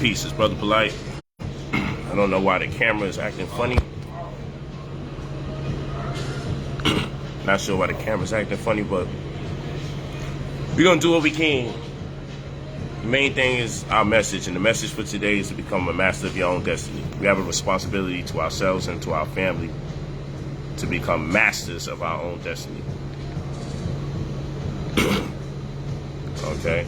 Peace, it's Brother Polight. I don't know why the camera is acting funny. Not sure why the camera's acting funny, but we're gonna do what we can. The main thing is our message, and the message for today is to become a master of your own destiny. We have a responsibility to ourselves and to our family to become masters of our own destiny. Okay?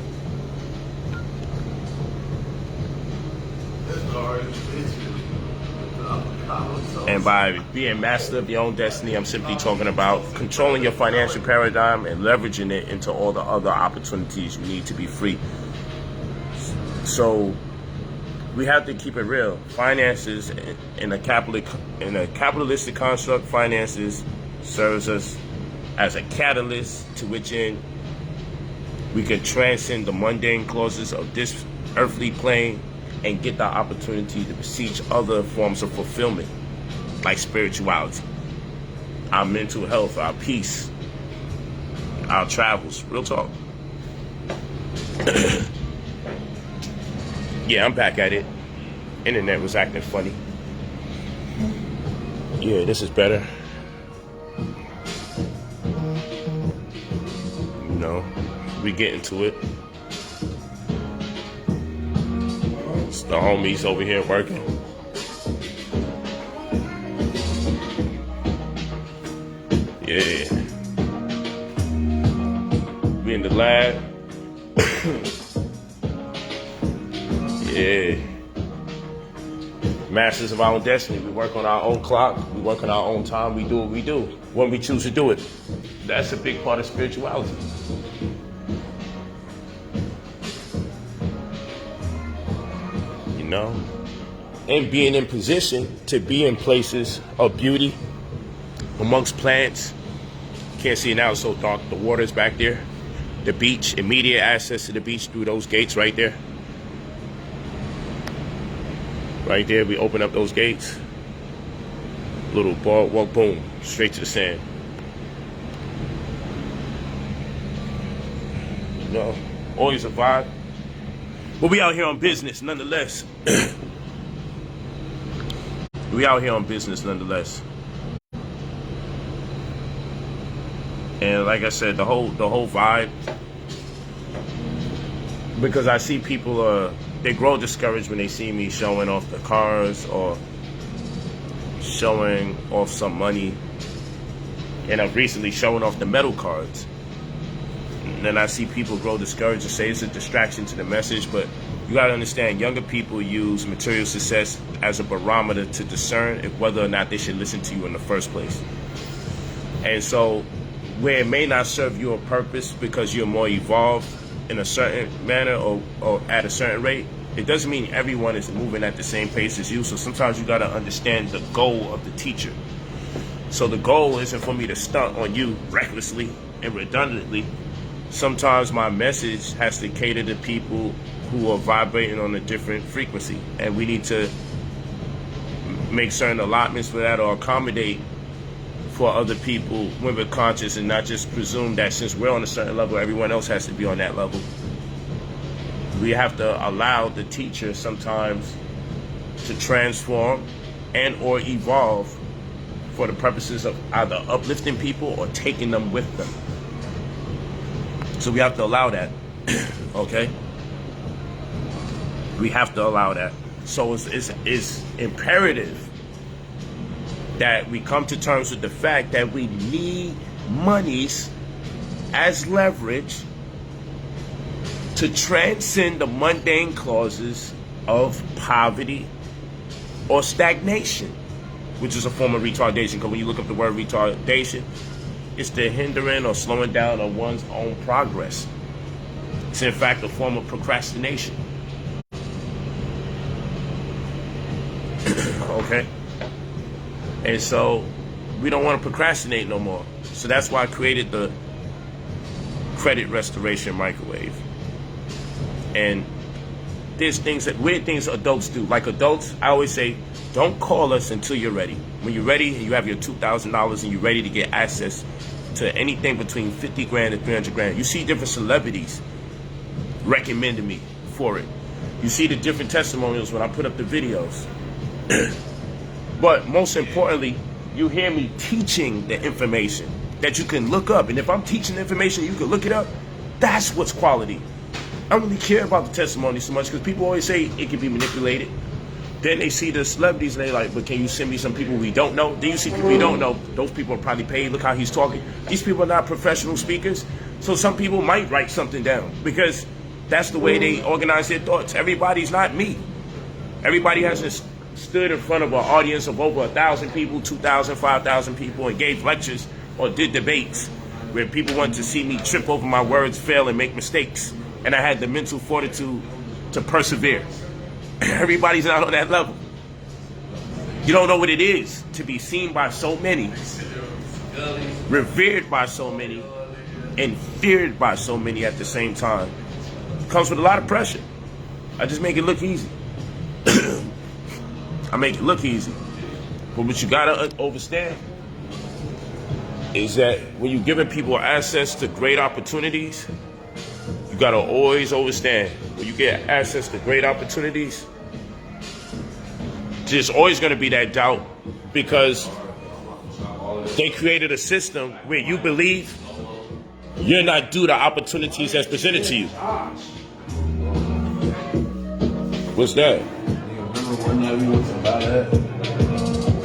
And by being master of your own destiny, I'm simply talking about controlling your financial paradigm and leveraging it into all the other opportunities you need to be free. So we have to keep it real. Finances in a capitalistic construct, finances serves us as a catalyst to which end we can transcend the mundane clauses of this earthly plane and get the opportunity to beseech other forms of fulfillment, like spirituality, our mental health, our peace, our travels. Real talk. Yeah, I'm back at it. Internet was acting funny. Yeah, this is better. You know, we get into it. It's the homies over here working. Yeah. We in the lab. Yeah. Masters of our own destiny. We work on our own clock. We work on our own time. We do what we do when we choose to do it. That's a big part of spirituality. You know? And being in position to be in places of beauty amongst plants. Can't see it now, it's so dark. The water's back there. The beach, immediate access to the beach through those gates right there. Right there, we open up those gates. Little boardwalk, boom, straight to the sand. You know, always a vibe. But we out here on business, nonetheless. We out here on business, nonetheless. And like I said, the whole vibe, because I see people, they grow discouraged when they see me showing off the cars or showing off some money. And I've recently shown off the metal cards. And then I see people grow discouraged and say it's a distraction to the message, but you gotta understand, younger people use material success as a barometer to discern if whether or not they should listen to you in the first place. And so, where it may not serve you a purpose because you're more evolved in a certain manner or at a certain rate, it doesn't mean everyone is moving at the same pace as you. So sometimes you got to understand the goal of the teacher. So the goal isn't for me to stunt on you recklessly and redundantly. Sometimes my message has to cater to people who are vibrating on a different frequency, and we need to make certain allotments for that or accommodate for other people when we're conscious, and not just presume that since we're on a certain level, everyone else has to be on that level. We have to allow the teacher sometimes to transform and or evolve for the purposes of either uplifting people or taking them with them. So we have to allow that, okay? We have to allow that. So it's imperative that we come to terms with the fact that we need monies as leverage to transcend the mundane clauses of poverty or stagnation, which is a form of retardation. Because when you look up the word retardation, it's the hindering or slowing down of one's own progress. It's in fact a form of procrastination. Okay? And so we don't want to procrastinate no more. So that's why I created the credit restoration microwave. And there's things that weird things adults do. Like adults, I always say, don't call us until you're ready. When you're ready and you have your $2,000 and you're ready to get access to anything between 50 grand and 300 grand. You see different celebrities recommending me for it. You see the different testimonials when I put up the videos. But most importantly, you hear me teaching the information that you can look up. And if I'm teaching the information, you can look it up. That's what's quality. I don't really care about the testimony so much because people always say it can be manipulated. Then they see the celebrities and they like, but can you send me some people we don't know? Then you see people we don't know. Those people are probably paid. Look how he's talking. These people are not professional speakers. So some people might write something down because that's the way they organize their thoughts. Everybody's not me. Everybody hasn't stood in front of an audience of over 1,000 people, 2,000, 5,000 people and gave lectures or did debates where people wanted to see me trip over my words, fail, and make mistakes. And I had the mental fortitude to persevere. Everybody's not on that level. You don't know what it is to be seen by so many, revered by so many, and feared by so many at the same time. It comes with a lot of pressure. I just make it look easy. I make it look easy. But what you gotta understand is that when you're giving people access to great opportunities, you gotta always understand when you get access to great opportunities, there's always gonna be that doubt because they created a system where you believe you're not due to opportunities that's presented to you. What's that? Remember one night we went to buy that? This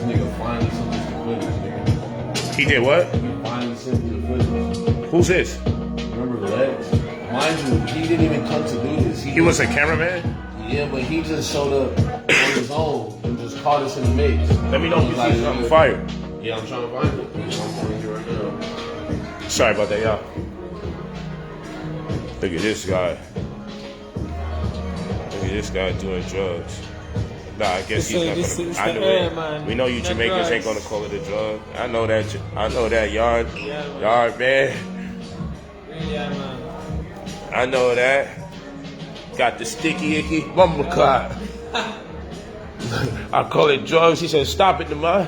nigga finally sent us the footage, nigga. He did what? He finally sent me the footage. Who's this? Remember Lex? Mind you, he didn't even come to do this. He was a cameraman? Yeah, but he just showed up on his own and just caught us in the mix. Let me know if you see something fire. Yeah, I'm trying to find it. I'm finding it right now. Sorry about that, y'all. Look at this guy. Look at this guy doing drugs. Nah, I guess he's not gonna. I knew it. Man. We know you Jamaicans ain't gonna call it a drug. I know that. I know that, yard. Yeah, yard, man. Yeah, man. I know that. Got the sticky icky bumble clock. I call it drugs. He said, "Stop it, man.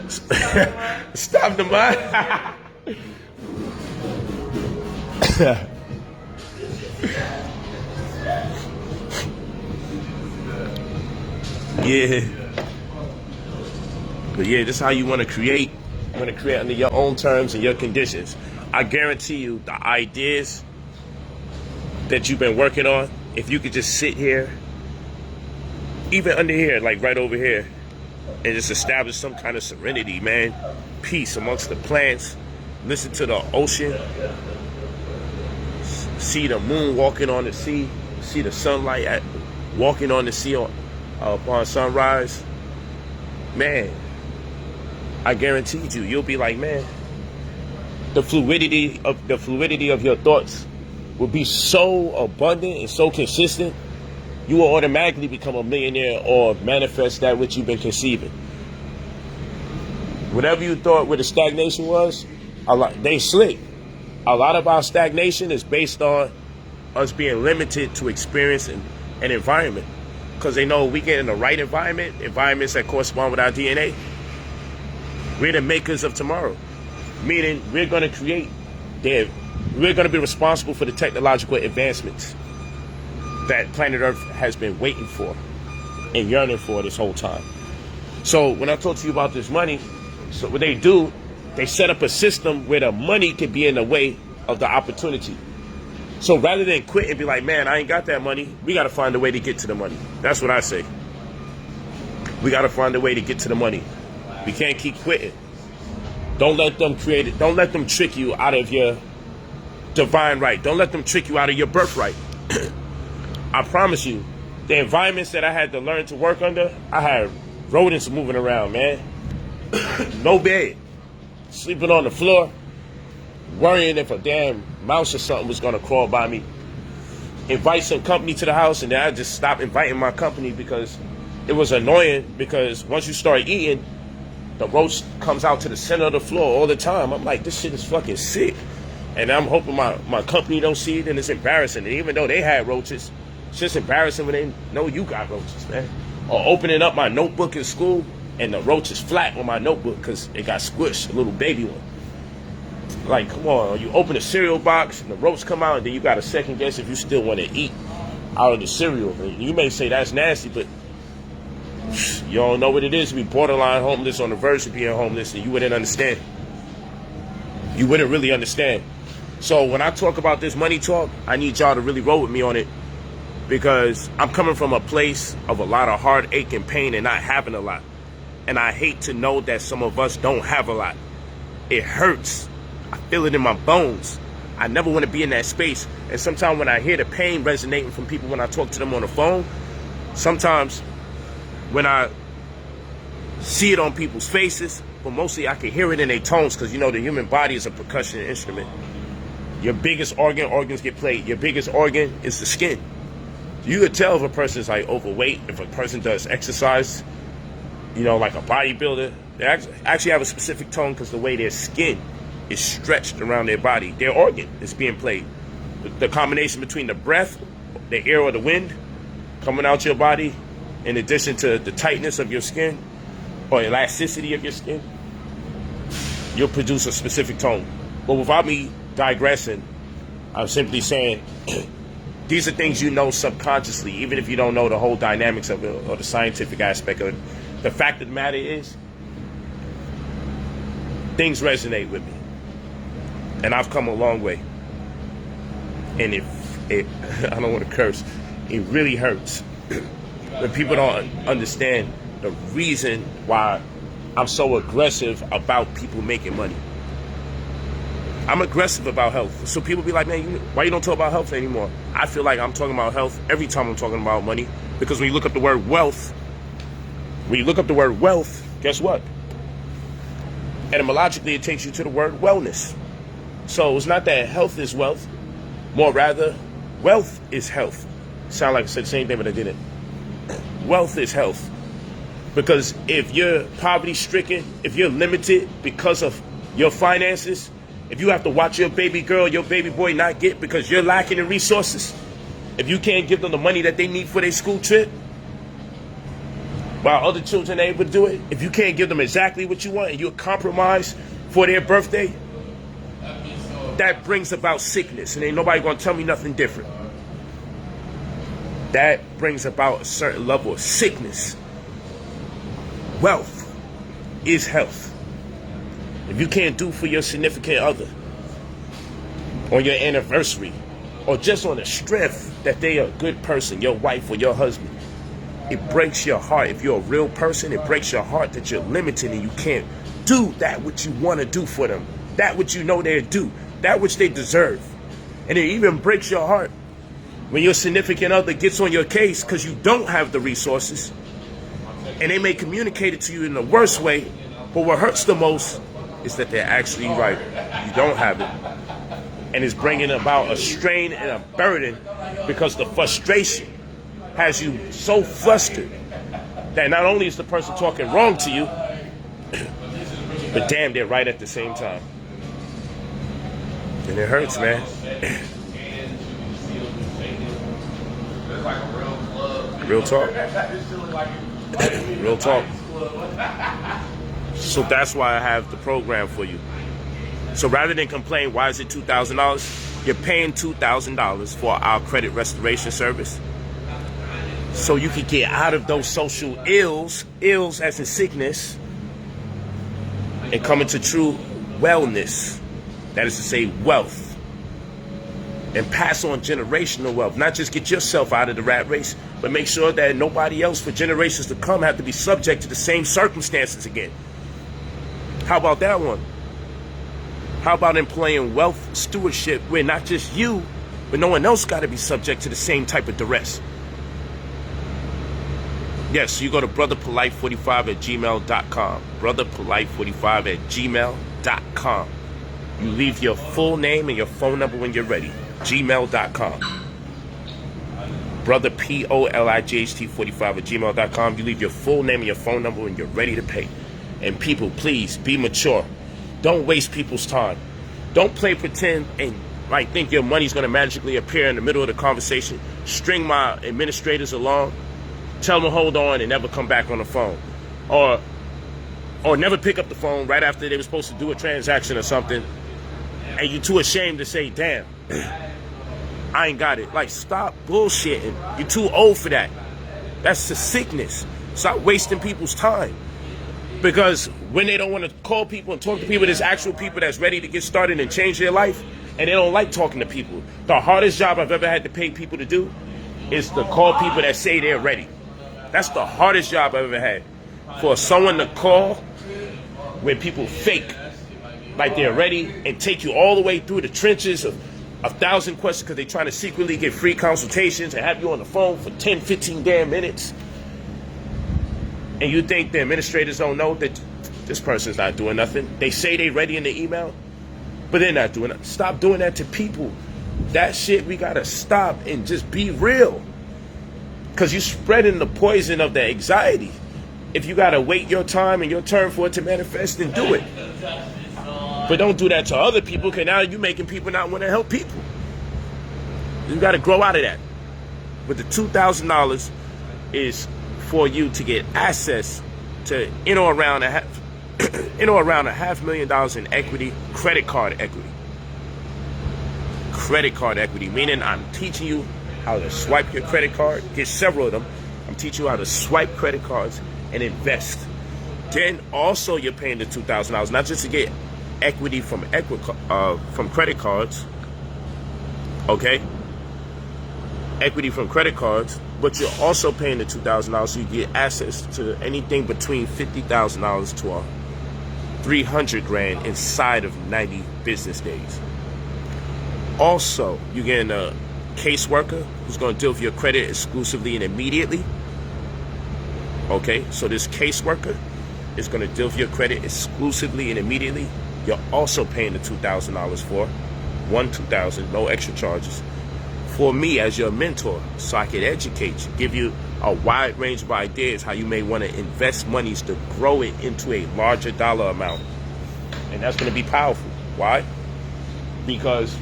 Stop the man." Yeah. But yeah, this is how you want to create. You want to create under your own terms and your conditions. I guarantee you the ideas that you've been working on, if you could just sit here, even under here, like right over here, and just establish some kind of serenity, man. Peace amongst the plants. Listen to the ocean. See the moon walking on the sea. See the sunlight walking on the sea upon sunrise. Man, I guaranteed you'll be like, man, the fluidity of your thoughts will be so abundant and so consistent, you will automatically become a millionaire or manifest that which you've been conceiving. Whatever you thought where the stagnation was, they slick. A lot of our stagnation is based on us being limited to experience an environment. Because they know we get in the right environments that correspond with our DNA, we're the makers of tomorrow. Meaning we're going to create, we're going to be responsible for the technological advancements that planet Earth has been waiting for and yearning for this whole time. So when I talk to you about this money, so what they do, they set up a system where the money can be in the way of the opportunity. So rather than quit and be like, man, I ain't got that money, we got to find a way to get to the money. That's what I say. We got to find a way to get to the money. We can't keep quitting. Don't let them create it. Don't let them trick you out of your divine right. Don't let them trick you out of your birthright. I promise you, the environments that I had to learn to work under, I had rodents moving around, man. No bed. Sleeping on the floor. Worrying if a damn mouse or something was going to crawl by me. Invite some company to the house, and then I just stopped inviting my company because it was annoying, because once you start eating, the roach comes out to the center of the floor all the time. I'm like, this shit is fucking sick. And I'm hoping my company don't see it, and it's embarrassing. And even though they had roaches, it's just embarrassing when they know you got roaches, man. Or opening up my notebook in school, and the roach is flat on my notebook because it got squished, a little baby one. Like, come on, you open a cereal box and the roach come out, and then you got to second guess if you still want to eat. out of the cereal. And you may say that's nasty, but you don't know what it is to be borderline homeless, on the verge of being homeless, and you wouldn't understand. You wouldn't really understand. So when I talk about this money talk, I need y'all to really roll with me on it, because I'm coming from a place of a lot of heartache and pain and not having a lot. And I hate to know that some of us don't have a lot. It hurts. I feel it in my bones. I never want to be in that space. And sometimes when I hear the pain resonating from people when I talk to them on the phone, sometimes when I see it on people's faces, but mostly I can hear it in their tones, because you know the human body is a percussion instrument. Your biggest organs get played. Your biggest organ is the skin. You could tell if a person's like overweight, if a person does exercise, you know, like a bodybuilder. They actually have a specific tone because the way their skin is stretched around their body. Their organ is being played. The combination between the breath, the air or the wind coming out your body, in addition to the tightness of your skin or elasticity of your skin, you'll produce a specific tone. But without me digressing, I'm simply saying these are things you know subconsciously, even if you don't know the whole dynamics of it or the scientific aspect of it. The fact of the matter is, things resonate with me. And I've come a long way. And I don't want to curse, it really hurts when people don't understand the reason why I'm so aggressive about people making money. I'm aggressive about health. So people be like, man, why you don't talk about health anymore? I feel like I'm talking about health every time I'm talking about money, because when you look up the word wealth, guess what? Etymologically, it takes you to the word wellness. So it's not that health is wealth, more rather, wealth is health. Sound like I said the same thing, but I didn't. Wealth is health. Because if you're poverty-stricken, if you're limited because of your finances, if you have to watch your baby girl, your baby boy not get because you're lacking in resources, if you can't give them the money that they need for their school trip, while other children are able to do it, if you can't give them exactly what you want and you're compromised for their birthday, that brings about sickness, and ain't nobody gonna tell me nothing different. That brings about a certain level of sickness. Wealth is health. If you can't do for your significant other on your anniversary, or just on the strength that they are a good person, your wife or your husband, it breaks your heart. If you're a real person, it breaks your heart that you're limited and you can't do that which you want to do for them, that which you know they're due, that which they deserve. And it even breaks your heart when your significant other gets on your case because you don't have the resources, and they may communicate it to you in the worst way, but what hurts the most is that they're actually right. You don't have it. And it's bringing about a strain and a burden, because the frustration has you so flustered that not only is the person talking wrong to you, but damn, they're right at the same time. And it hurts, man. Real talk. Real talk. So that's why I have the program for you. So rather than complain, why is it $2,000? You're paying $2,000 for our credit restoration service, so you can get out of those social ills as in sickness, and come into true wellness. That is to say, wealth. And pass on generational wealth. Not just get yourself out of the rat race, but make sure that nobody else for generations to come have to be subject to the same circumstances again. How about that one? How about employing wealth stewardship where not just you, but no one else got to be subject to the same type of duress? Yes, you go to brotherpolight45@gmail.com. brotherpolight45@gmail.com. You leave your full name and your phone number when you're ready. gmail.com. brotherpolight45@gmail.com. You leave your full name and your phone number when you're ready to pay. And people, please be mature. Don't waste people's time. Don't play pretend and like think your money's going to magically appear in the middle of the conversation. String my administrators along. Tell them hold on and never come back on the phone. Or never pick up the phone right after they were supposed to do a transaction or something. And you're too ashamed to say, damn, I ain't got it. Like, stop bullshitting. You're too old for that. That's a sickness. Stop wasting people's time. Because when they don't want to call people and talk to people, there's actual people that's ready to get started and change their life, and they don't like talking to people. The hardest job I've ever had to pay people to do is to call people that say they're ready. That's the hardest job I've ever had. For someone to call when people fake like they're ready and take you all the way through the trenches of 1,000 questions because they're trying to secretly get free consultations and have you on the phone for 10, 15 damn minutes. And you think the administrators don't know that this person's not doing nothing. They say they ready in the email, but they're not doing it. Stop doing that to people. That shit, we gotta stop and just be real. Because you're spreading the poison of the anxiety. If you gotta wait your time and your turn for it to manifest, then do it. But don't do that to other people, because now you're making people not want to help people. You gotta grow out of that. But the $2,000 is for you to get access to in or around $500,000 in equity, credit card equity. Credit card equity, meaning I'm teaching you how to swipe your credit card, get several of them. I'm teaching you how to swipe credit cards and invest. Then also you're paying the $2,000, not just to get equity from credit cards, okay? Equity from credit cards, but you're also paying the $2,000 so you get access to anything between $50,000 to $300,000 inside of 90 business days. Also, you're getting a caseworker who's going to deal with your credit exclusively and immediately. Okay, so this caseworker is going to deal with your credit exclusively and immediately. You're also paying the $2,000 for $2,000, no extra charges, for me as your mentor, so I can educate you, give you a wide range of ideas how you may want to invest monies to grow it into a larger dollar amount. And that's going to be powerful. Why? Because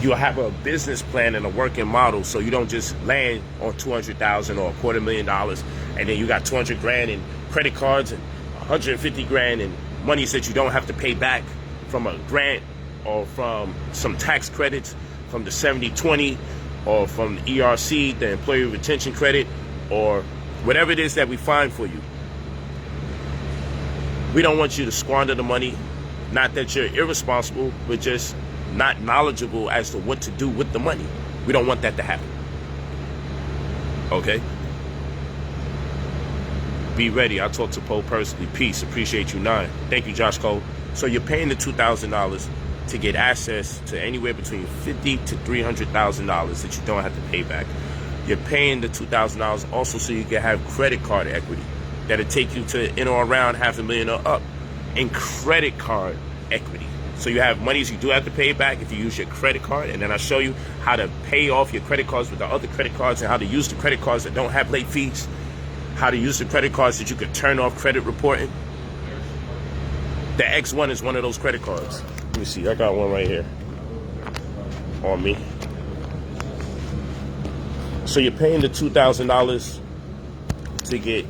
you'll have a business plan and a working model, so you don't just land on $200,000 or $250,000 and then you got $200,000 in credit cards and $150,000 in monies that you don't have to pay back from a grant or from some tax credits, from the 70/20, or from the ERC, the Employee Retention Credit, or whatever it is that we find for you. We don't want you to squander the money. Not that you're irresponsible, but just not knowledgeable as to what to do with the money. We don't want that to happen. Okay? Be ready. I'll talk to Poe personally. Peace. Appreciate you, 9. Thank you, Josh Cole. So you're paying the $2,000 to get access to anywhere between $50,000 to $300,000 that you don't have to pay back. You're paying the $2,000 also so you can have credit card equity that'll take you to in or around $500,000 or up in credit card equity. So you have monies you do have to pay back if you use your credit card, and then I'll show you how to pay off your credit cards with the other credit cards and how to use the credit cards that don't have late fees, how to use the credit cards that you can turn off credit reporting. The X1 is one of those credit cards. Let me see, I got one right here on me. So you're paying the $2,000 to get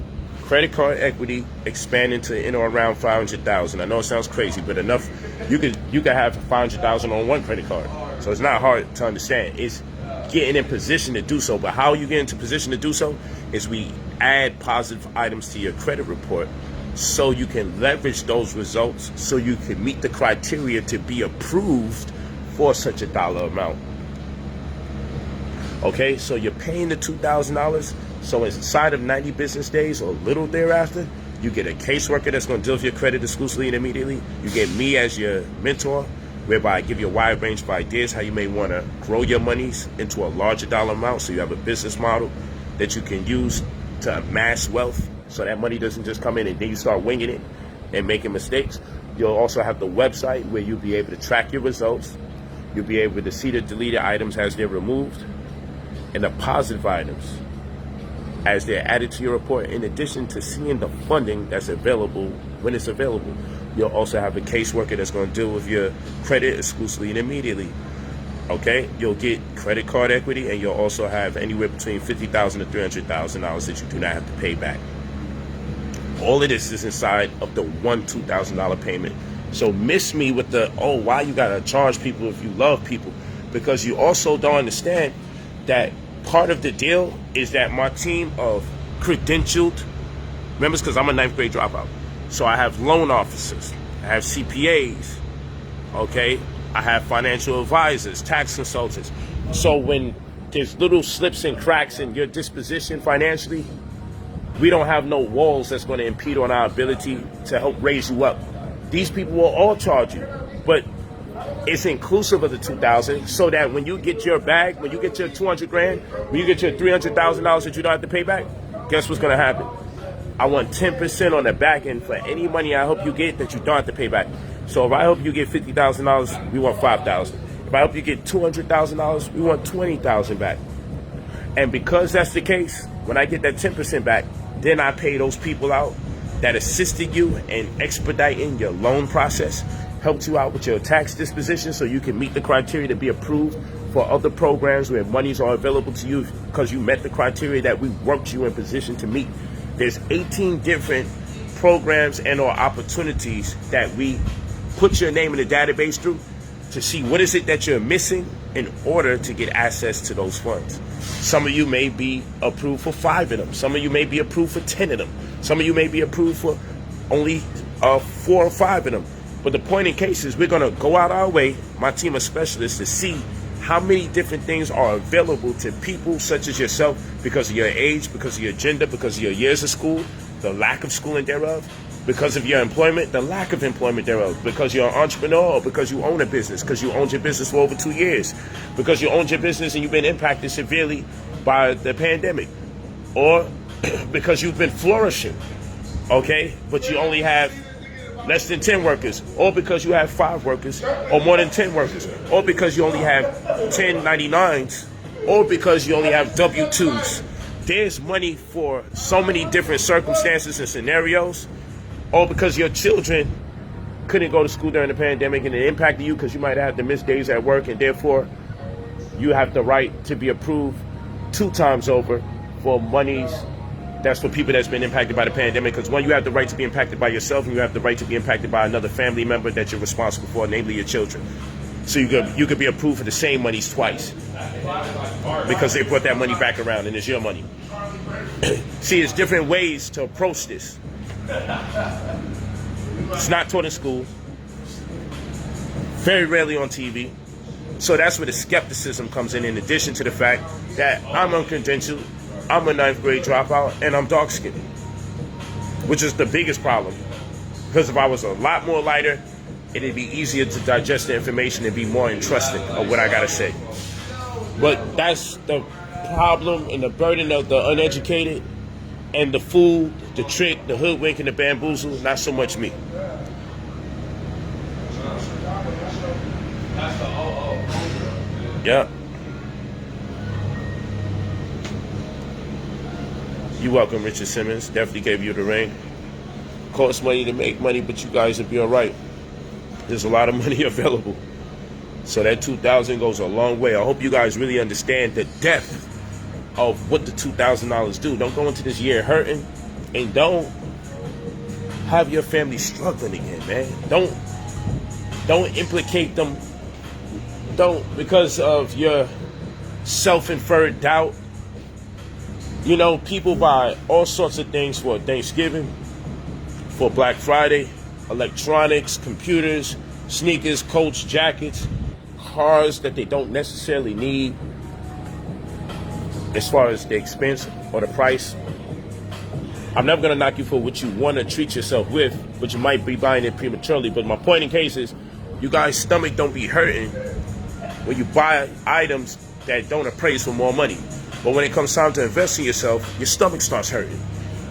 credit card equity expanding to in or around $500,000. I know it sounds crazy, but enough. You could have $500,000 on one credit card. So it's not hard to understand. It's getting in position to do so. But how you get into position to do so is we add positive items to your credit report so you can leverage those results so you can meet the criteria to be approved for such a dollar amount. Okay, so you're paying the $2,000. So inside of 90 business days or a little thereafter, you get a caseworker that's going to deal with your credit exclusively and immediately. You get me as your mentor, whereby I give you a wide range of ideas how you may want to grow your monies into a larger dollar amount so you have a business model that you can use to amass wealth so that money doesn't just come in and then you start winging it and making mistakes. You'll also have the website where you'll be able to track your results. You'll be able to see the deleted items as they're removed and the positive items as they're added to your report, in addition to seeing the funding that's available when it's available. You'll also have a caseworker that's going to deal with your credit exclusively and immediately. Okay, you'll get credit card equity, and you'll also have anywhere between $50,000 to $300,000 that you do not have to pay back. All of this is inside of the $2,000 payment So miss me with the, oh, why you gotta charge people if you love people? Because you also don't understand that part of the deal is that my team of credentialed members, because I'm a 9th grade dropout, so I have loan officers, I have CPAs, okay? I have financial advisors, tax consultants. So when there's little slips and cracks in your disposition financially, we don't have no walls that's going to impede on our ability to help raise you up. These people will all charge you, but it's inclusive of the 2,000, so that when you get your bag, when you get your 200 grand, when you get your $300,000 that you don't have to pay back, guess what's going to happen? I want 10% on the back end for any money I help you get that you don't have to pay back. So if I help you get $50,000, we want $5,000. If I help you get $200,000, we want $20,000 back. And because that's the case, when I get that 10% back, then I pay those people out that assisted you in expediting your loan process, helped you out with your tax disposition so you can meet the criteria to be approved for other programs where monies are available to you because you met the criteria that we worked you in position to meet. There's 18 different programs and or opportunities that we put your name in the database through to see what is it that you're missing in order to get access to those funds. Some of you may be approved for 5 of them. Some of you may be approved for 10 of them. Some of you may be approved for only 4 or 5 of them. But the point in case is we're going to go out our way, my team of specialists, to see how many different things are available to people such as yourself because of your age, because of your gender, because of your years of school, the lack of schooling thereof, because of your employment, the lack of employment thereof, because you're an entrepreneur or because you own a business, because you owned your business for over 2 years, because you owned your business and you've been impacted severely by the pandemic, or because you've been flourishing, okay, but you only have less than 10 workers, or because you have 5 workers, or more than 10 workers, or because you only have 1099s, or because you only have W-2s. There's money for so many different circumstances and scenarios, or because your children couldn't go to school during the pandemic and it impacted you because you might have to miss days at work, and therefore you have the right to be approved 2 times over for monies. That's for people that's been impacted by the pandemic, because one, you have the right to be impacted by yourself, and you have the right to be impacted by another family member that you're responsible for, namely your children. So you could be approved for the same monies twice because they brought that money back around and it's your money. See, it's different ways to approach this. It's not taught in school, very rarely on TV. So that's where the skepticism comes in addition to the fact that I'm uncredentialed, I'm a 9th grade dropout, and I'm dark skinned, which is the biggest problem. Because if I was a lot more lighter, it'd be easier to digest the information and be more entrusting of what I gotta say. But that's the problem and the burden of the uneducated and the fool, the trick, the hoodwink, and the bamboozle, not so much me. Yeah. You're welcome, Richard Simmons. Definitely gave you the ring. Costs money to make money, but you guys will be all right. There's a lot of money available. So that 2,000 goes a long way. I hope you guys really understand the depth of what the $2,000 do. Don't go into this year hurting, and don't have your family struggling again, man. Don't implicate them. Don't, because of your self-inferred doubt. You know, people buy all sorts of things for Thanksgiving, for Black Friday, electronics, computers, sneakers, coats, jackets, cars that they don't necessarily need as far as the expense or the price. I'm never going to knock you for what you want to treat yourself with, but you might be buying it prematurely. But my point in case is, you guys' stomach don't be hurting when you buy items that don't appraise for more money. But when it comes time to invest in yourself, your stomach starts hurting.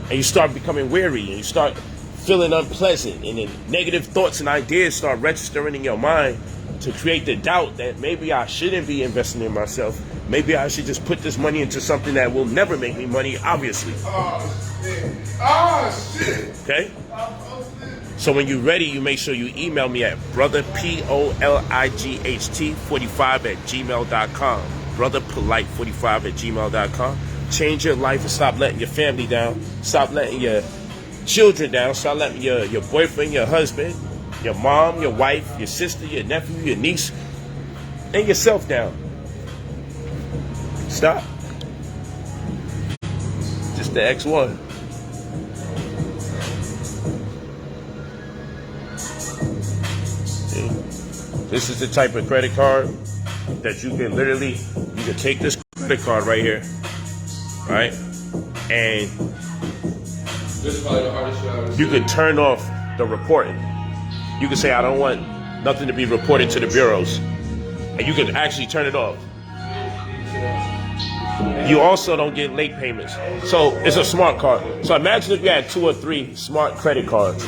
And you start becoming weary, and you start feeling unpleasant, and then negative thoughts and ideas start registering in your mind to create the doubt that maybe I shouldn't be investing in myself. Maybe I should just put this money into something that will never make me money, obviously. Oh, shit. Okay? So when you're ready, you make sure you email me at brotherpolight45@gmail.com. brotherpolight45@gmail.com. Change your life and stop letting your family down. Stop letting your children down. Stop letting your boyfriend, your husband, your mom, your wife, your sister, your nephew, your niece, and yourself down. Stop. Just the X1. See? This is the type of credit card that you can literally, you can take this credit card right here, right? And This is probably the hardest shit I've ever you seen. could turn off the reporting. You could say, I don't want nothing to be reported to the bureaus. And you could actually turn it off. You also don't get late payments. So it's a smart card. So imagine if you had 2 or 3 smart credit cards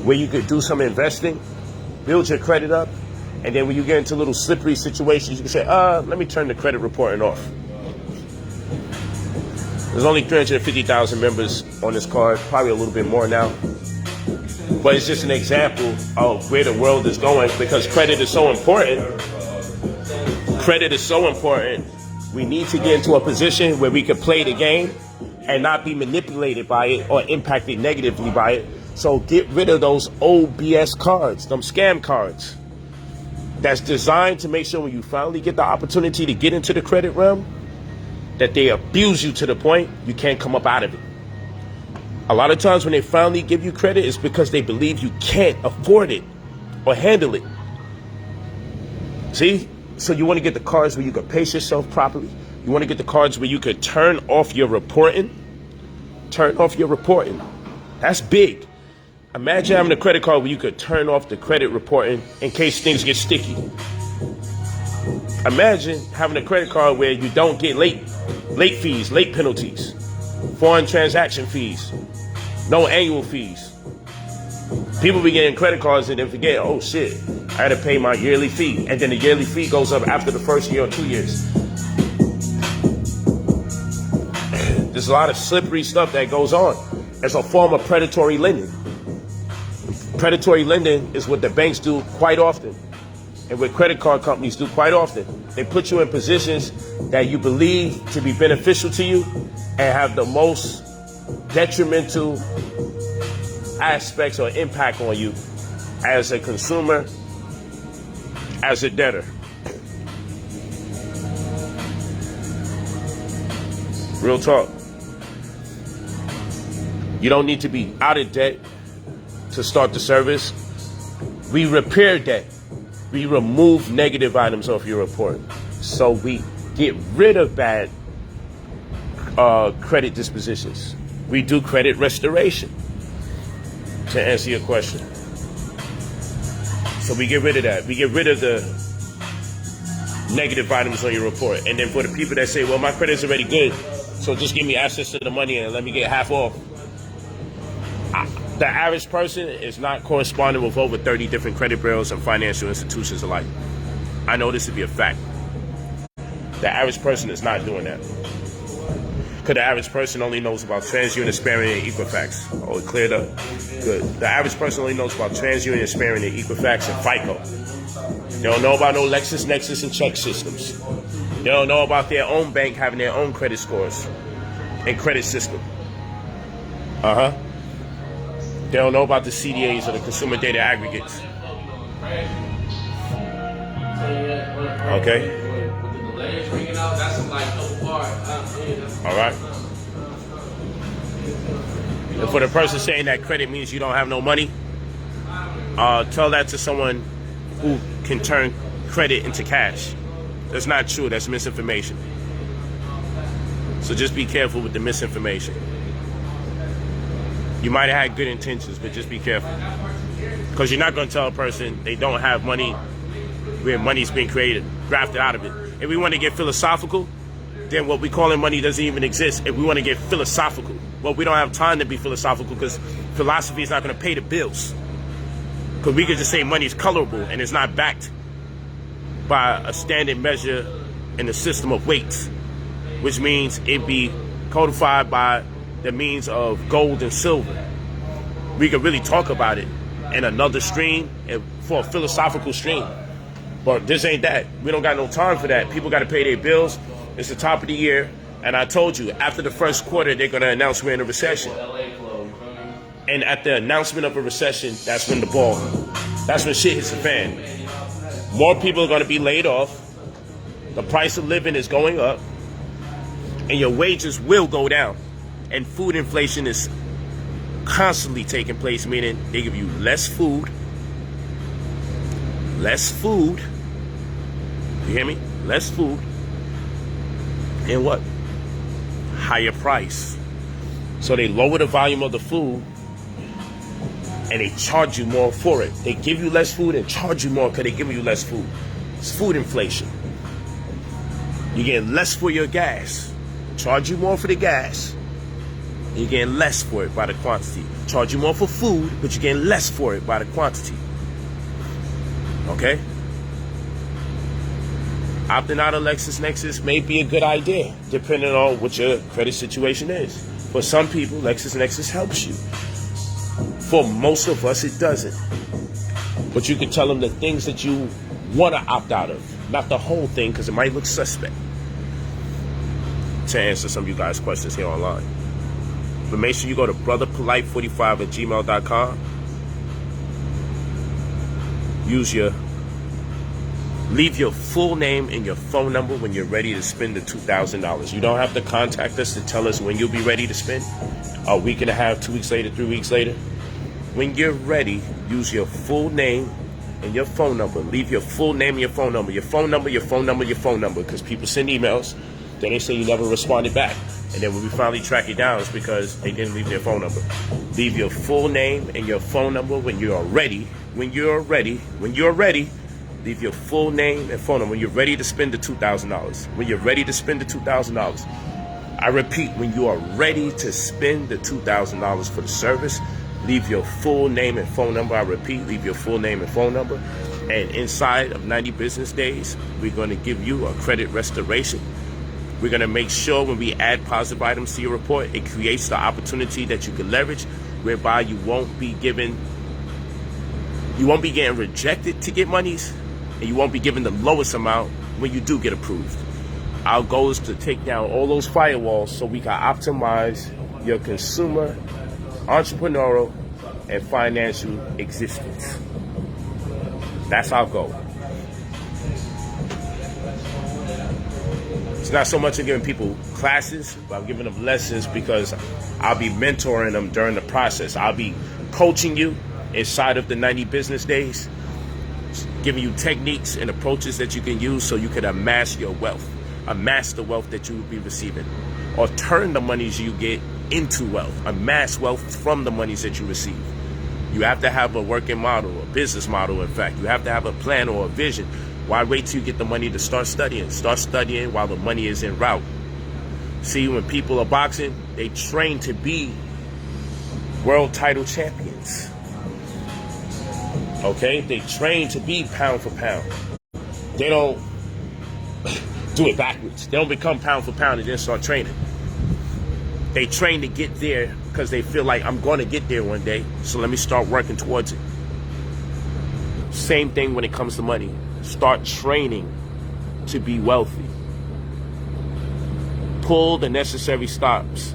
where you could do some investing, build your credit up, and then when you get into little slippery situations, you can say, let me turn the credit reporting off. There's only 350,000 members on this card, probably a little bit more now. But it's just an example of where the world is going because credit is so important. Credit is so important. We need to get into a position where we can play the game and not be manipulated by it or impacted negatively by it. So get rid of those old BS cards, them scam cards. That's designed to make sure when you finally get the opportunity to get into the credit realm, that they abuse you to the point you can't come up out of it. A lot of times when they finally give you credit, it's because they believe you can't afford it or handle it. See? So you want to get the cards where you can pace yourself properly. You want to get the cards where you could turn off your reporting. Turn off your reporting. That's big. Imagine having a credit card where you could turn off the credit reporting in case things get sticky. Imagine having a credit card where you don't get late fees, late penalties, foreign transaction fees, no annual fees. People be getting credit cards and then forget, oh shit, I had to pay my yearly fee. And then the yearly fee goes up after the first year or 2 years. There's a lot of slippery stuff that goes on. It's a form of predatory lending. Predatory lending is what the banks do quite often. And what credit card companies do quite often. They put you in positions that you believe to be beneficial to you and have the most detrimental aspects or impact on you as a consumer, as a debtor. Real talk. You don't need to be out of debt to start the service. We repair debt. We remove negative items off your report. So we get rid of bad credit dispositions. We do credit restoration, to answer your question. So we get rid of that. We get rid of the negative items on your report. And then for the people that say, well, my credit's already good, so just give me access to the money and let me get half off. The average person is not corresponding with over 30 different credit bureaus and financial institutions alike. I know this to be a fact. The average person is not doing that. Because the average person only knows about TransUnion, Experian, and Equifax. Oh, it cleared up? Good. The average person only knows about TransUnion, Experian, and Equifax, and FICO. They don't know about no LexisNexis and check systems. They don't know about their own bank having their own credit scores and credit system. They don't know about the CDAs or the consumer data aggregates. Okay? All right. And for the person saying that credit means you don't have no money, tell that to someone who can turn credit into cash. That's not true. That's misinformation. So just be careful with the misinformation. You might have had good intentions, but just be careful. Because you're not going to tell a person they don't have money where money's being created, grafted out of it. If we want to get philosophical, then what we call in money doesn't even exist. If we want to get philosophical, well, we don't have time to be philosophical because philosophy is not going to pay the bills. Because we could just say money's colorable and it's not backed by a standard measure in the system of weights, which means it be codified by the means of gold and silver. We could really talk about it in another stream for a philosophical stream. But this ain't that. We don't got no time for that. People got to pay their bills. It's the top of the year. And I told you, after the first quarter, they're going to announce we're in a recession. And at the announcement of a recession, that's when that's when shit hits the fan. More people are going to be laid off. The price of living is going up. And your wages will go down. And food inflation is constantly taking place, meaning they give you less food. Less food. You hear me? Less food. And what? Higher price. So they lower the volume of the food and they charge you more for it. They give you less food and charge you more because they give you less food. It's food inflation. You get less for your gas. Charge you more for the gas. You're getting less for it by the quantity. Charge you more for food, but you're getting less for it by the quantity. Okay? Opting out of LexisNexis may be a good idea, depending on what your credit situation is. For some people, LexisNexis helps you. For most of us, it doesn't. But you can tell them the things that you want to opt out of, not the whole thing, because it might look suspect. To answer some of you guys' questions here online. But make sure you go to brotherpolight45@gmail.com. Leave your full name and your phone number when you're ready to spend the $2,000. You don't have to contact us to tell us when you'll be ready to spend. A week and a half, 2 weeks later, 3 weeks later. When you're ready, use your full name and your phone number. Leave your full name and your phone number. Your phone number, your phone number, your phone number. Because people send emails, then they say you never responded back. And then when we finally track it down, it's because they didn't leave their phone number. Leave your full name and your phone number when you are ready. When you're ready. Leave your full name and phone number when you're ready to spend the $2,000. When you're ready to spend the $2,000. I repeat, when you are ready to spend the $2,000 for the service, leave your full name and phone number. I repeat, leave your full name and phone number. And inside of 90 business days, we're going to give you a credit restoration. We're going to make sure when we add positive items to your report, it creates the opportunity that you can leverage, whereby you won't be getting rejected to get monies. And you won't be given the lowest amount when you do get approved. Our goal is to take down all those firewalls so we can optimize your consumer, entrepreneurial, and financial existence. That's our goal. It's not so much of giving people classes, but I'm giving them lessons because I'll be mentoring them during the process. I'll be coaching you inside of the 90 business days, giving you techniques and approaches that you can use so you can amass your wealth, amass the wealth that you will be receiving, or turn the monies you get into wealth, amass wealth from the monies that you receive. You have to have a working model, a business model, in fact. You have to have a plan or a vision. Why wait till you get the money to start studying? Start studying while the money is en route. See, when people are boxing, they train to be world title champions. Okay, they train to be pound for pound. They don't do it backwards. They don't become pound for pound and then start training. They train to get there because they feel like I'm going to get there one day, so let me start working towards it. Same thing when it comes to money. Start training to be wealthy. Pull the necessary stops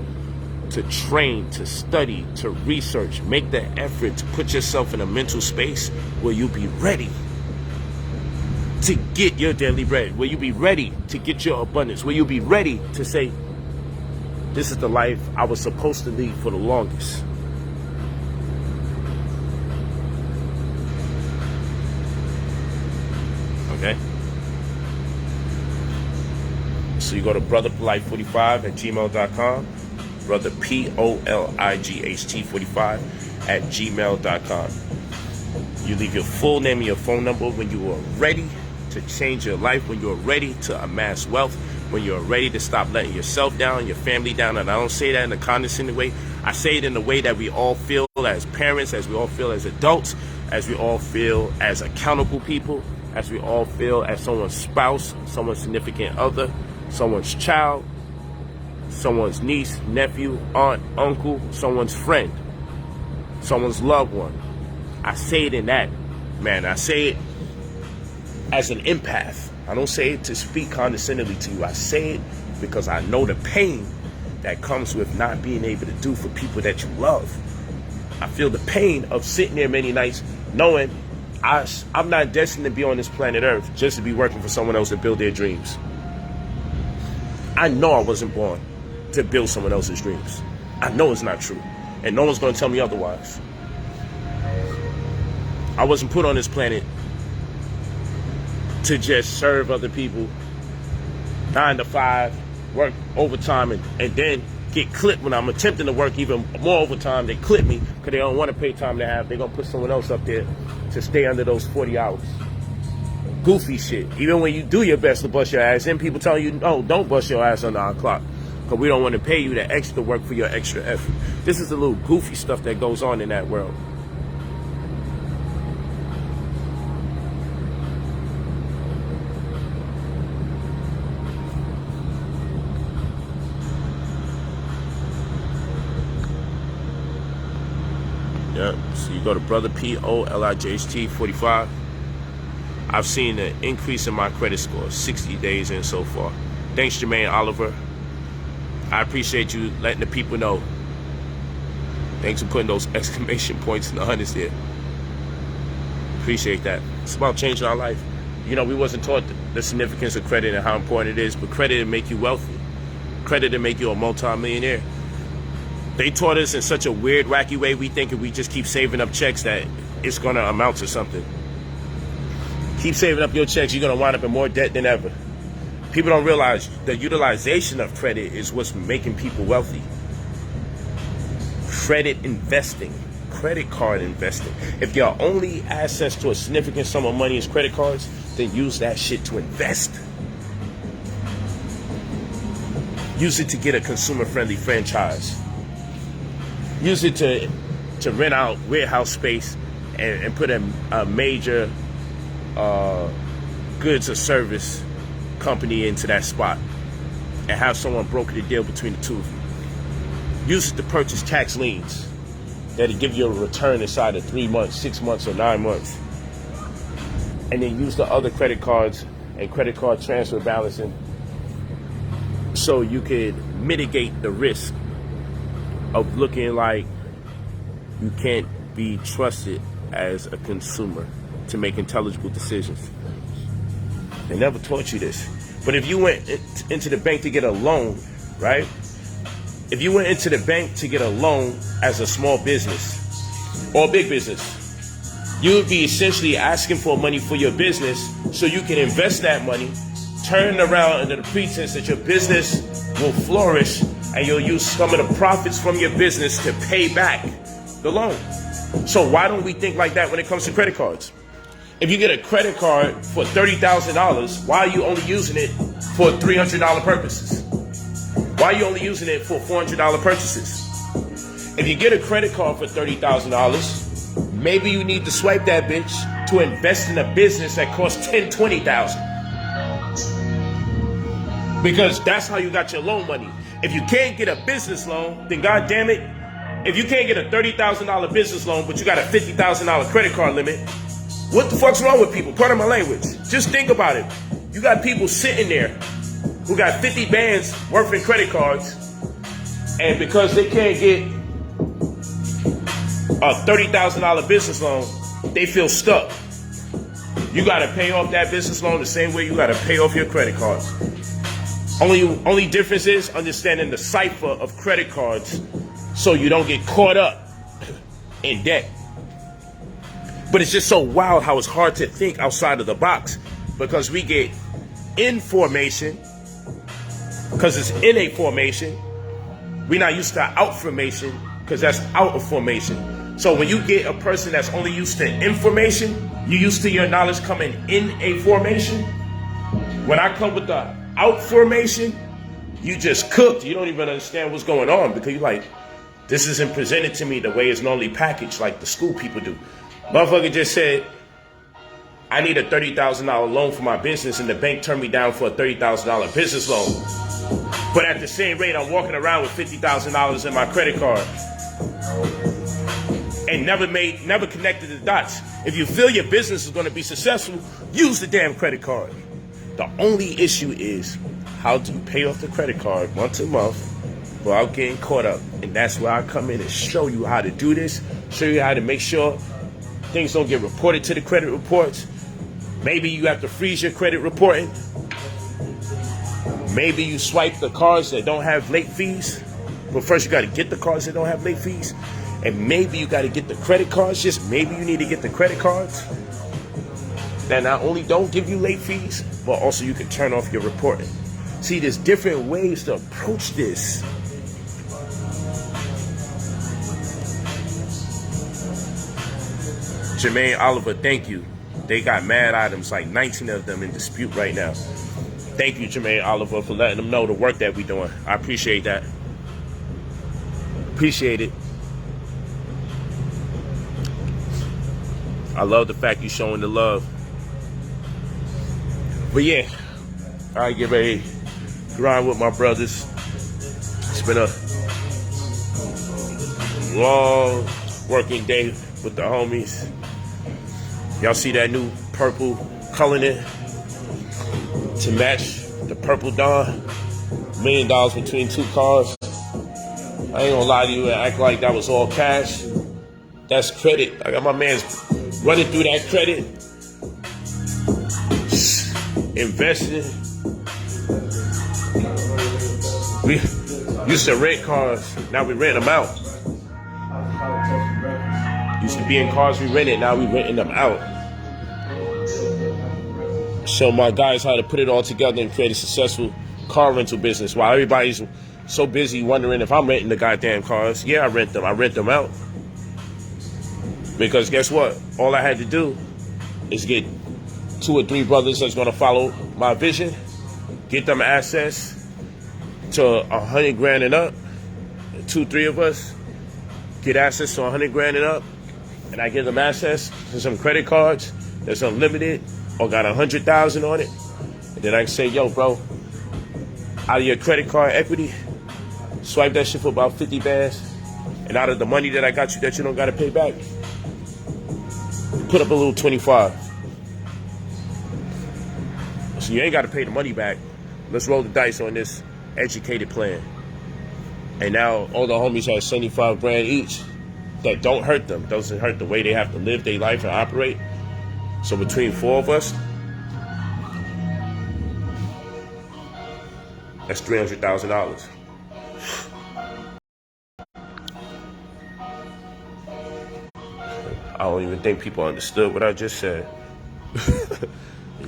to train, to study, to research. Make the effort to put yourself in a mental space where you'll be ready to get your daily bread, where you'll be ready to get your abundance, where you'll be ready to say, this is the life I was supposed to lead for the longest. Okay? So you go to brotherpolight45@gmail.com. Brother POLIGHT45@gmail.com. You leave your full name and your phone number when you are ready to change your life, when you're ready to amass wealth, when you're ready to stop letting yourself down, your family down. And I don't say that in a condescending way. I say it in the way that we all feel as parents, as we all feel as adults, as we all feel as accountable people, as we all feel as someone's spouse, someone's significant other, someone's child, someone's niece, nephew, aunt, uncle, someone's friend, someone's loved one. I say it in that, man. I say it as an empath. I don't say it to speak condescendingly to you. I say it because I know the pain that comes with not being able to do for people that you love. I feel the pain of sitting there many nights knowing I'm not destined to be on this planet Earth just to be working for someone else to build their dreams. I know I wasn't born to build someone else's dreams. I know it's not true. And no one's going to tell me otherwise. I wasn't put on this planet to just serve other people 9 to 5, work overtime, and then get clipped when I'm attempting to work even more overtime. They clip me because they don't want to pay time to have. They're going to put someone else up there to stay under those 40 hours. Goofy shit. Even when you do your best to bust your ass, then people tell you, no, don't bust your ass under our clock because we don't want to pay you the extra work for your extra effort. This is the little goofy stuff that goes on in that world. Yeah, so you go to brotherpolight 45. I've seen an increase in my credit score, 60 days in so far. Thanks, Jermaine Oliver. I appreciate you letting the people know. Thanks for putting those exclamation points in the hundreds there. Appreciate that. It's about changing our life. You know, we wasn't taught the significance of credit and how important it is, but credit will make you wealthy. Credit will make you a multi-millionaire. They taught us in such a weird, wacky way, we think if we just keep saving up checks that it's going to amount to something. Keep saving up your checks, you're going to wind up in more debt than ever. People don't realize the utilization of credit is what's making people wealthy. Credit investing, credit card investing. If your only access to a significant sum of money is credit cards, then use that shit to invest. Use it to get a consumer-friendly franchise. Use it to rent out warehouse space and put a major goods or service company into that spot and have someone broker the deal between the two of you. Use it to purchase tax liens that'll give you a return inside of 3 months, 6 months, or 9 months. And then use the other credit cards and credit card transfer balancing so you could mitigate the risk of looking like you can't be trusted as a consumer to make intelligible decisions. They never taught you this. But if you went into the bank to get a loan, right? If you went into the bank to get a loan as a small business or big business, you would be essentially asking for money for your business so you can invest that money, turn it around under the pretense that your business will flourish and you'll use some of the profits from your business to pay back the loan. So why don't we think like that when it comes to credit cards? If you get a credit card for $30,000, why are you only using it for $300 purposes? Why are you only using it for $400 purchases? If you get a credit card for $30,000, maybe you need to swipe that bitch to invest in a business that costs $10,000, $20,000. Because that's how you got your loan money. If you can't get a business loan, then God damn it, if you can't get a $30,000 business loan, but you got a $50,000 credit card limit, what the fuck's wrong with people? Pardon my language. Just think about it. You got people sitting there who got 50 bands worth in credit cards, and because they can't get a $30,000 business loan, they feel stuck. You got to pay off that business loan the same way you got to pay off your credit cards. Only difference is understanding the cipher of credit cards so you don't get caught up in debt. But it's just so wild how it's hard to think outside of the box because we get information because it's in a formation. We're not used to out formation because that's out of formation. So when you get a person that's only used to information, you're used to your knowledge coming in a formation. When I come with the out formation, you just cooked. You don't even understand what's going on because you're like, this isn't presented to me the way it's normally packaged like the school people do. Motherfucker just said, I need a $30,000 loan for my business, and the bank turned me down for a $30,000 business loan. But at the same rate, I'm walking around with $50,000 in my credit card and never connected the dots. If you feel your business is going to be successful, use the damn credit card. The only issue is, how do you pay off the credit card once a month without getting caught up. And that's where I come in and show you how to do this, show you how to make sure things don't get reported to the credit reports. Maybe you have to freeze your credit reporting. Maybe you swipe the cards that don't have late fees. But first you got to get the cards that don't have late fees. And maybe you got to get the credit cards. Just maybe you need to get the credit cards that not only don't give you late fees, but also you can turn off your reporting. See, there's different ways to approach this. Jermaine Oliver, thank you. They got mad items, like 19 of them in dispute right now. Thank you, Jermaine Oliver, for letting them know the work that we're doing. I appreciate that. Appreciate it. I love the fact you're showing the love. But yeah, I get ready to grind with my brothers. It's been a long working day with the homies. Y'all see that new purple coloring to match the purple Dawn? $1 million between 2 cars. I ain't gonna lie to you and act like that was all cash. That's credit. I got my man's running through that credit, investing. We used to rent cars, now we rent them out. Used to be in cars we rented, now we renting them out. Show my guys how to put it all together and create a successful car rental business while everybody's so busy wondering if I'm renting the goddamn cars. Yeah, I rent them out. Because guess what? All I had to do is get 2 or 3 brothers that's gonna follow my vision, get them access to 100 grand and up. 2, 3 of us get access to 100 grand and up, and I give them access to some credit cards that's unlimited or got 100,000 on it. And then I can say, yo, bro, out of your credit card equity, swipe that shit for about 50 bands, and out of the money that I got you that you don't gotta pay back, put up a little 25. So you ain't got to pay the money back. Let's roll the dice on this educated plan. And now all the homies have 75 grand each. That don't hurt them. Doesn't hurt the way they have to live their life and operate. So between 4 of us, that's $300,000. I don't even think people understood what I just said.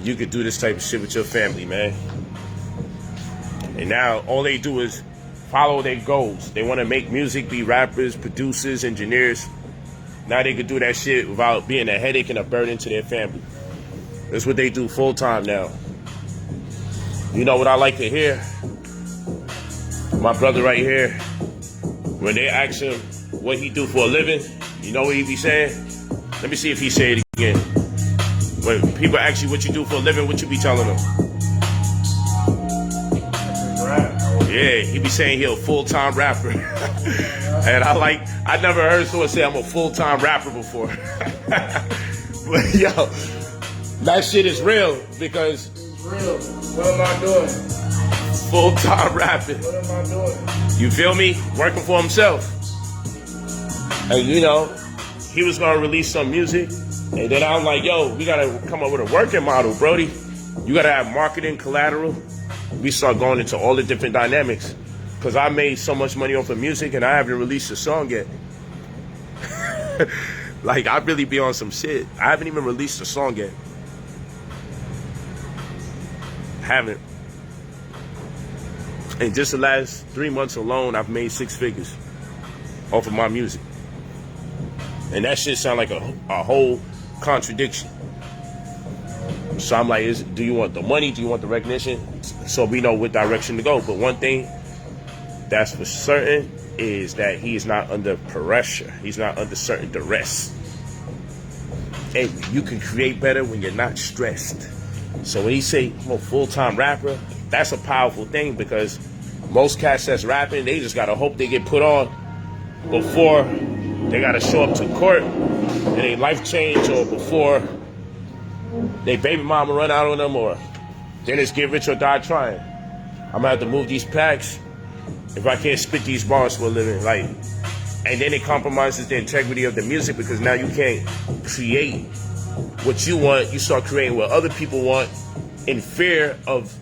You could do this type of shit with your family, man. And now all they do is follow their goals. They want to make music, be rappers, producers, engineers. Now they could do that shit without being a headache and a burden to their family. That's what they do full time now. You know what I like to hear? My brother right here, when they ask him what he do for a living, you know what he be saying? Let me see if he say it again. When people ask you what you do for a living, what you be telling them? Yeah, he be saying he a full-time rapper. And I never heard someone say I'm a full-time rapper before. But yo, that shit is real because... It's real. What am I doing? Full-time rapping. What am I doing? You feel me? Working for himself. And you know, he was gonna release some music, and then I'm like, yo, we gotta come up with a working model, Brody. You gotta have marketing collateral. We start going into all the different dynamics. Cause I made so much money off of music and I haven't released a song yet. Like, I really be on some shit. I haven't even released a song yet. Haven't. In just the last 3 months alone, I've made 6 figures off of my music. And that shit sound like a whole contradiction. So I'm like, do you want the money? Do you want the recognition? So we know what direction to go. But one thing that's for certain is that he is not under pressure. He's not under certain duress. And you can create better when you're not stressed. So when he say I'm a full-time rapper, that's a powerful thing because most cats that's rapping, they just gotta hope they get put on before they gotta show up to court and they life change, or before they baby mama run out on them, or then it's get rich or die trying. I'm gonna have to move these packs if I can't spit these bars for a living, like, and then it compromises the integrity of the music because now you can't create what you want. You start creating what other people want in fear of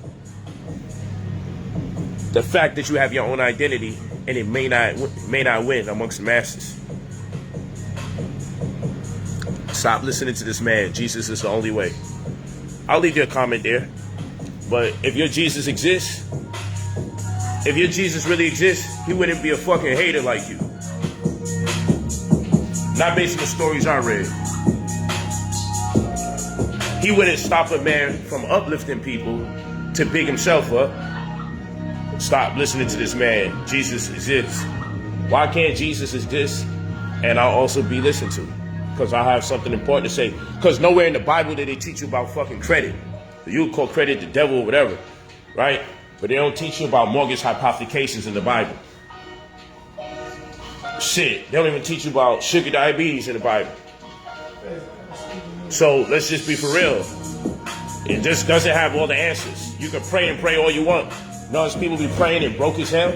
the fact that you have your own identity and it may not win amongst the masses. Stop listening to this man. Jesus is the only way. I'll leave you a comment there. But if your Jesus exists, if your Jesus really exists, he wouldn't be a fucking hater like you. Not based on the stories I read. He wouldn't stop a man from uplifting people to big himself up. Stop listening to this man. Jesus exists. Why can't Jesus exist and I'll also be listened to? Because I have something important to say. Because nowhere in the Bible did they teach you about fucking credit. You would call credit the devil or whatever, right? But they don't teach you about mortgage hypothecations in the Bible. Shit, they don't even teach you about sugar diabetes in the Bible. So let's just be for real. It just doesn't have all the answers. You can pray and pray all you want. Notice people be praying and broke as hell.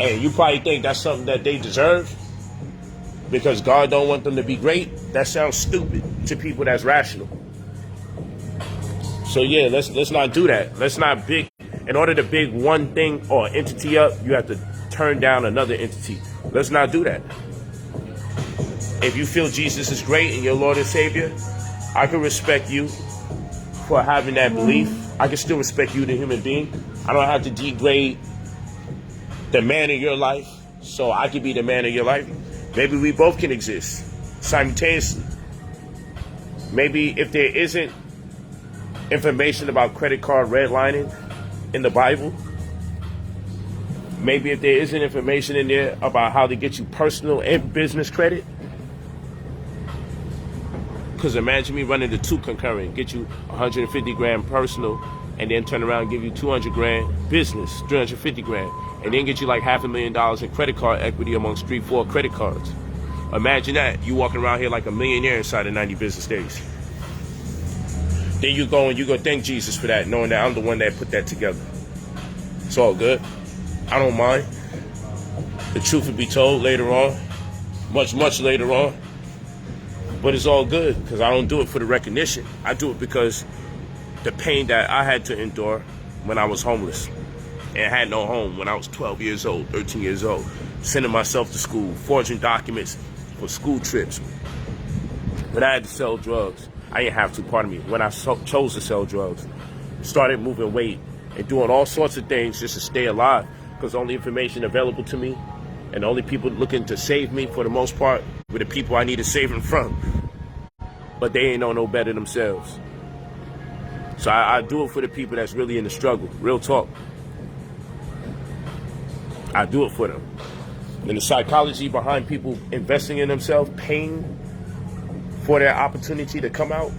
And you probably think that's something that they deserve because God don't want them to be great. That sounds stupid to people that's rational. So yeah, let's not do that. Let's not big. In order to big one thing or entity up, you have to turn down another entity. Let's not do that. If you feel Jesus is great and your Lord and Savior, I can respect you for having that belief. I can still respect you, the human being. I don't have to degrade the man in your life so I can be the man in your life. Maybe we both can exist simultaneously. Maybe if there isn't information about credit card redlining in the Bible, maybe if there isn't information in there about how to get you personal and business credit, because imagine me running the two concurrent, get you 150 grand personal and then turn around and give you 200 grand business, 350 grand, and then get you like $500,000 in credit card equity amongst 3-4 credit cards. Imagine that, you walking around here like a millionaire inside of 90 business days. Then you go thank Jesus for that, knowing that I'm the one that put that together. It's all good. I don't mind. The truth will be told later on, much later on. But it's all good because I don't do it for the recognition. I do it because the pain that I had to endure when I was homeless and had no home when I was 12 years old, 13 years old, sending myself to school, forging documents for school trips. When I had to sell drugs, I didn't have to, pardon me, when I chose to sell drugs, started moving weight and doing all sorts of things just to stay alive because the only information available to me and the only people looking to save me for the most part were the people I needed saving from. But they ain't know no better themselves. So I do it for the people that's really in the struggle. Real talk. I do it for them. And the psychology behind people investing in themselves, paying for their opportunity to come out,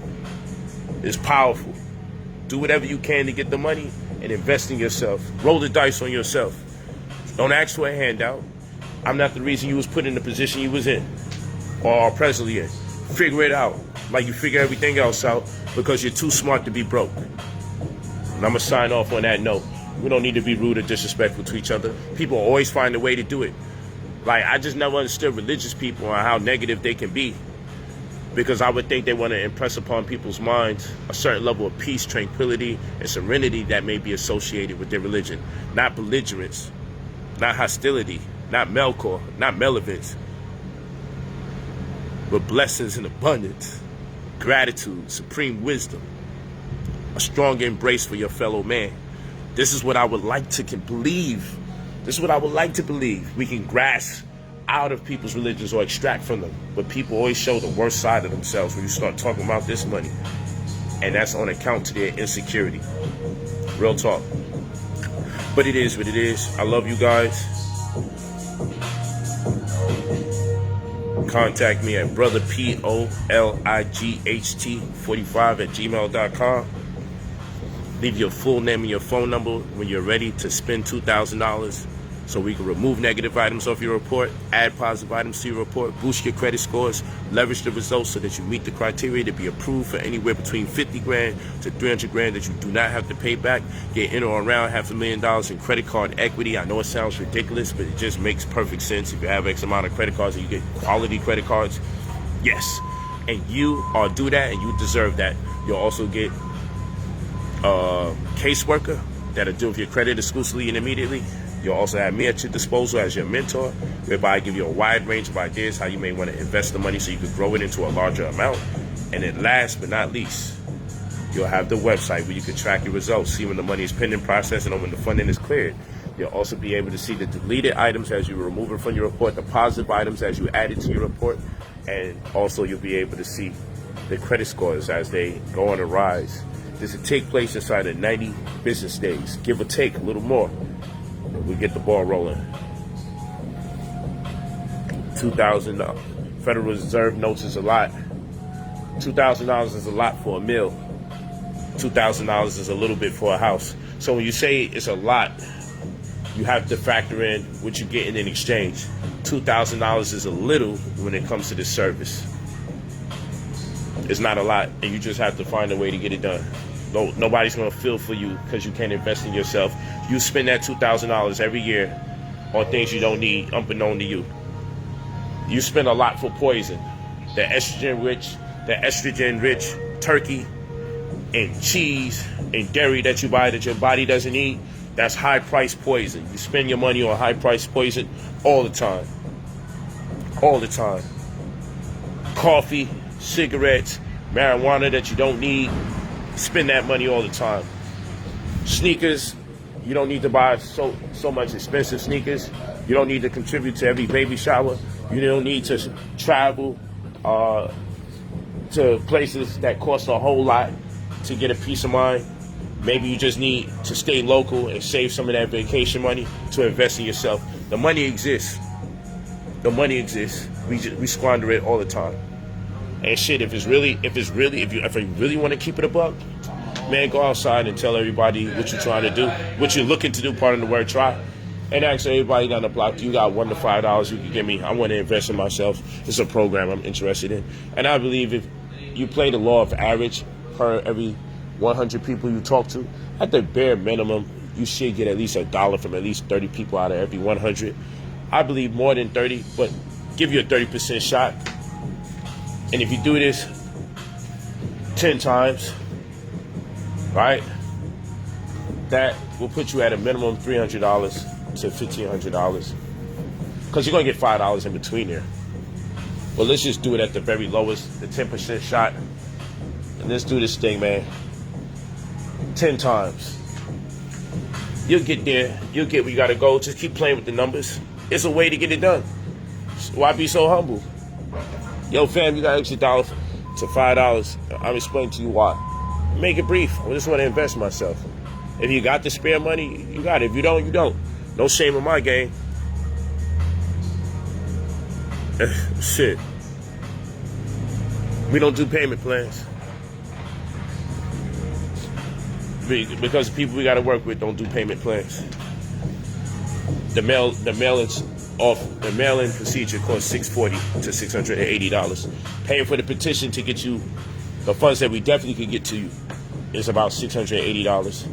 is powerful. Do whatever you can to get the money and invest in yourself. Roll the dice on yourself. Don't ask for a handout. I'm not the reason you was put in the position you was in or are presently in. Figure it out like you figure everything else out because you're too smart to be broke. And I'm going to sign off on that note. We don't need to be rude or disrespectful to each other. People always find a way to do it. Like, I just never understood religious people and how negative they can be, because I would think they want to impress upon people's minds a certain level of peace, tranquility, and serenity that may be associated with their religion. Not belligerence, not hostility, not melkor, not malevolence, but blessings in abundance, gratitude, supreme wisdom, a strong embrace for your fellow man. This is what I would like to believe. This is what I would like to believe. We can grasp out of people's religions or extract from them. But people always show the worst side of themselves when you start talking about this money. And that's on account to their insecurity. Real talk. But it is what it is. I love you guys. Contact me at brotherpolight45@gmail.com. Leave your full name and your phone number when you're ready to spend $2,000. so we can remove negative items off your report, add positive items to your report, boost your credit scores, leverage the results so that you meet the criteria to be approved for anywhere between 50 grand to 300 grand that you do not have to pay back, get in or around $500,000 in credit card equity. I know it sounds ridiculous, but it just makes perfect sense. If you have X amount of credit cards and you get quality credit cards, yes. And you do that and you deserve that. You'll also get a caseworker that'll deal with your credit exclusively and immediately. You'll also have me at your disposal as your mentor, whereby I give you a wide range of ideas how you may want to invest the money so you can grow it into a larger amount. And then last but not least, you'll have the website where you can track your results, see when the money is pending processing or when the funding is cleared. You'll also be able to see the deleted items as you remove it from your report, the positive items as you add it to your report, and also you'll be able to see the credit scores as they go on a rise. This will take place inside of 90 business days, give or take a little more. We get the ball rolling. $2,000 Federal Reserve notes is a lot. $2,000 is a lot for a meal. $2,000 is a little bit for a house. So when you say it's a lot, you have to factor in what you're getting in exchange. $2,000 is a little when it comes to this service. It's not a lot, and you just have to find a way to get it done. Nobody's going to feel for you because you can't invest in yourself. You spend that $2,000 every year on things you don't need, unbeknown to you. You spend a lot for poison. The estrogen-rich turkey and cheese and dairy that you buy that your body doesn't eat, that's high-priced poison. You spend your money on high-priced poison all the time. All the time. Coffee, cigarettes, marijuana that you don't need. Spend that money all the time. Sneakers, you don't need to buy so much expensive sneakers. You don't need to contribute to every baby shower. You don't need to travel to places that cost a whole lot to get a peace of mind. Maybe you just need to stay local and save some of that vacation money to invest in yourself. The money exists. The money exists. We squander it all the time. And shit, if you really want to keep it a buck, man, go outside and tell everybody what you're trying to do, what you're looking to do, part of the word try, and ask everybody down the block, you got $1 to $5 you can give me? I want to invest in myself. It's a program I'm interested in. And I believe if you play the law of average per every 100 people you talk to, at the bare minimum, you should get at least $1 from at least 30 people out of every 100. I believe more than 30, but give you a 30% shot. And if you do this 10 times, right, that will put you at a minimum $300 to $1,500. Because you're going to get $5 in between there. But let's just do it at the very lowest, the 10% shot. And let's do this thing, man. 10 times. You'll get there. You'll get where you got to go. Just keep playing with the numbers. It's a way to get it done. Why be so humble? Yo, fam, you got an extra $1 to $5. I'll explain to you why. Make it brief. I just want to invest in myself. If you got the spare money, you got it. If you don't, you don't. No shame in my game. Shit. We don't do payment plans. Because the people we got to work with don't do payment plans. The mail-in procedure costs $640 to $680. Paying for the petition to get you the funds that we definitely could get to you is about $680.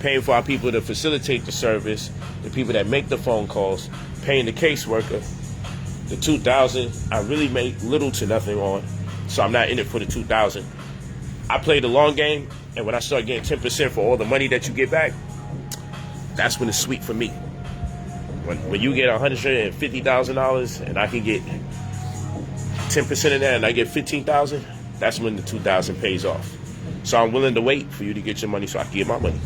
Paying for our people to facilitate the service, the people that make the phone calls, paying the caseworker, the $2,000 I really make little to nothing on, so I'm not in it for the $2,000. I play the long game, and when I start getting 10% for all the money that you get back, that's when it's sweet for me. When you get $150,000 and I can get 10% of that and I get $15,000, that's when the $2,000 pays off. So I'm willing to wait for you to get your money so I can get my money.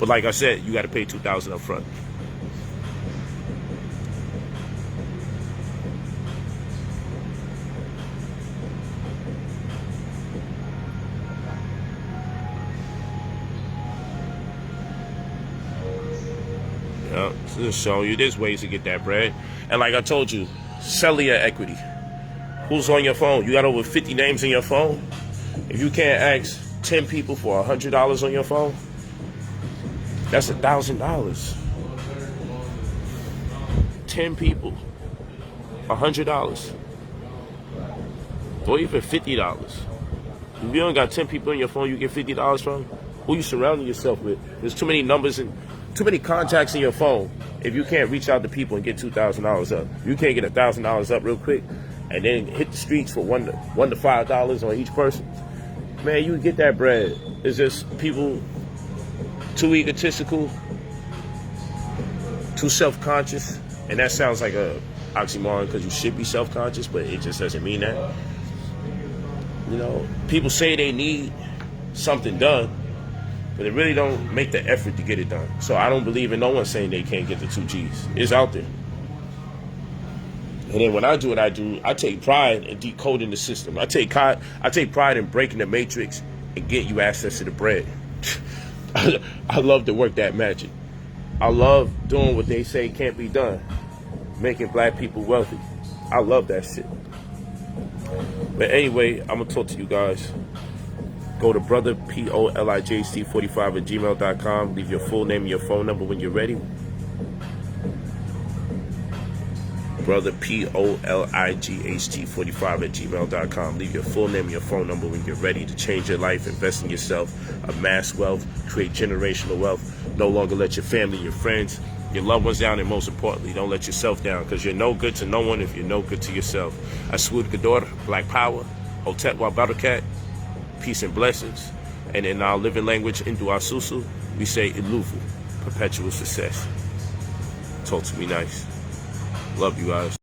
But like I said, you got to pay $2,000 up front. Just showing you there's ways to get that bread. And like I told you, sell your equity. Who's on your phone? You got over 50 names in your phone. If you can't ask 10 people for $100 on your phone, that's $1,000. 10 people $100 or even $50. If you only got 10 people in your phone, you get $50 from. Who you surrounding yourself with? There's too many numbers and too many contacts in your phone. If you can't reach out to people and get $2,000 up, you can't get $1,000 up real quick, and then hit the streets for $1 to $5 on each person. Man, you get that bread. It's just people too egotistical, too self-conscious, and that sounds like a oxymoron because you should be self-conscious, but it just doesn't mean that. You know, people say they need something done, but they really don't make the effort to get it done. So I don't believe in no one saying they can't get the 2 G's. It's out there. And then when I do what I do, I take pride in decoding the system. I take pride in breaking the matrix and get you access to the bread. I love to work that magic. I love doing what they say can't be done, making black people wealthy. I love that shit. But anyway, I'm going to talk to you guys. Go to brotherpolight45@gmail.com. Leave your full name and your phone number when you're ready. brotherpolight45@gmail.com. Leave your full name and your phone number when you're ready to change your life, invest in yourself, amass wealth, create generational wealth. No longer let your family, your friends, your loved ones down, and most importantly, don't let yourself down, because you're no good to no one if you're no good to yourself. Aswud Gador, Black Power, Hotep Wabarakat, peace and blessings. And in our living language, Indu Asusu, we say Iluvu, perpetual success. Talk to me nice. Love you guys.